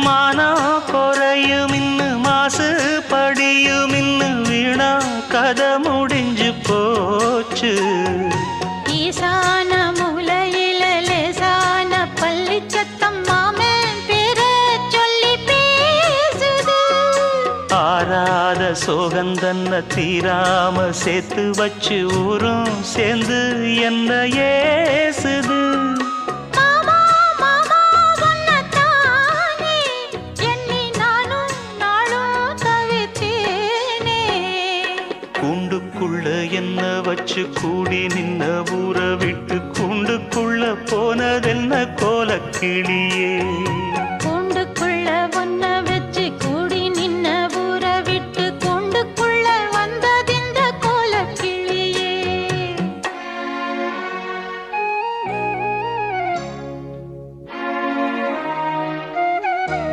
மானம் குறையும் இன்னு மாசு படியும் இன்னு வீணா கதை முடிஞ்சு போச்சு. ஈசான மூலையில லேசான பள்ளி சத்தம் மாமன் பேர சொல்லி பேசுது. ஆறாத சோகந்தன்ன தீராம சேர்த்து வச்சு ஊரும் சேர்ந்து என்ன ஏசுது. மாமா மாமா உன்னத்தானே எண்ணி நானும் நாளும் தவித்தேனே. கூண்டுக்குள்ள என்ன வச்சு கூடி நின்ன ஊற விட்டு கூண்டுக்குள்ள போனதென்ன கோலக்கிளியே.